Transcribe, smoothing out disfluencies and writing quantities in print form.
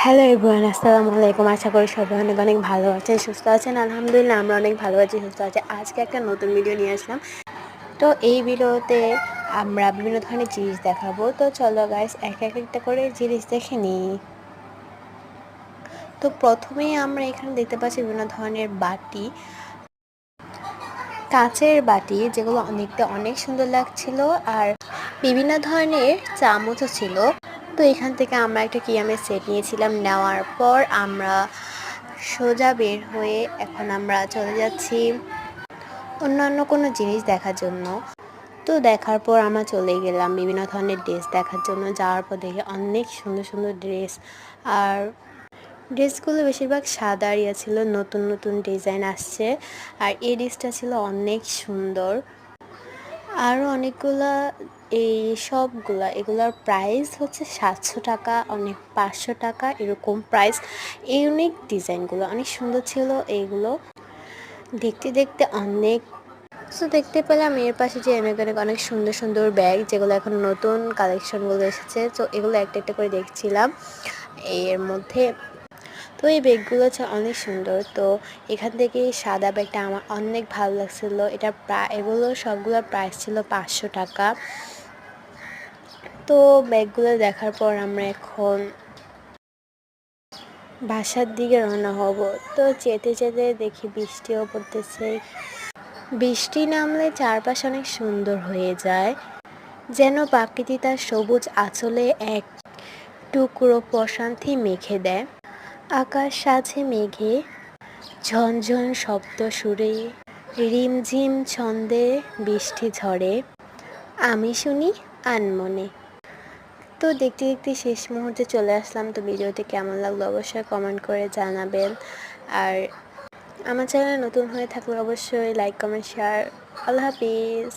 Hello everyone, আসসালামু আলাইকুম। আশা করি সবাই অনেক অনেক ভালো আছেন, সুস্থ আছেন। আলহামদুলিল্লাহ আমরা অনেক ভালো আছি, সুস্থ আছি। আজকে একটা নতুন ভিডিও নিয়ে আসলাম। তো এই ভিডিওতে আমরা বিভিন্ন ধরনের জিনিস দেখাবো। তো চলো গাইস, এক একটা করে জিনিস দেখে নিই। তো প্রথমেই আমরা এখানে দেখতে পাচ্ছি বিভিন্ন ধরনের বাটি, কাচের বাটি, যেগুলো দেখতে অনেক সুন্দর লাগছিল। আর বিভিন্ন ধরনের চামচও ছিল। তো এখান থেকে আমরা একটা কিয়ামের সেট নিয়েছিলাম। নেওয়ার পর আমরা সোজা বের হয়ে এখন আমরা চলে যাচ্ছি অন্যান্য কোনো জিনিস দেখার জন্য। তো দেখার পর আমরা চলে গেলাম বিভিন্ন ধরনের ড্রেস দেখার জন্য। যাওয়ার পর দেখে অনেক সুন্দর সুন্দর ড্রেস, আর ড্রেসগুলো বেশিরভাগ সাদা ইয়ে ছিল, নতুন নতুন ডিজাইন আসছে। আর এই ড্রেসটা ছিল অনেক সুন্দর। আরও অনেকগুলা, এই সবগুলা এগুলোর প্রাইস হচ্ছে 700 টাকা, অনেক 500 টাকা এরকম প্রাইস। ইউনিক ডিজাইনগুলো অনেক সুন্দর ছিল। এইগুলো দেখতে দেখতে অনেক দেখতে পেলাম। এর পাশে যে অনেক অনেক অনেক সুন্দর সুন্দর ব্যাগ, যেগুলো এখন নতুন কালেকশনগুলো এসেছে। তো এগুলো একটা একটা করে দেখছিলাম এর মধ্যে। তো এই ব্যাগগুলো হচ্ছে অনেক সুন্দর। তো এখান থেকে সাদা ব্যাগটা আমার অনেক ভালো লাগছিলো। এটা এগুলো সবগুলোর প্রাইস ছিল 500 টাকা। তো ব্যাগগুলো দেখার পর আমরা এখন বাসার দিকে রওনা হব। তো যেতে যেতে দেখি বৃষ্টিও পড়তেছে। বৃষ্টি নামলে চারপাশ অনেক সুন্দর হয়ে যায়, যেন প্রকৃতি তার সবুজ আঁচলে এক টুকরো প্রশান্তি মেখে দেয়। আকাশ সাজে মেঘে, ঝনঝন শব্দ সুরে, রিমঝিম ছন্দে বৃষ্টি ঝরে, আমি শুনি আনমনে। তো দেখতে দেখতে শেষ মুহূর্তে চলে আসলাম। তো ভিডিওটি কেমন লাগলো অবশ্যই কমেন্ট করে জানাবেন। আর আমার চ্যানেল নতুন হয়ে থাকলে অবশ্যই লাইক, কমেন্ট, শেয়ার। আল্লাহ হাফিজ।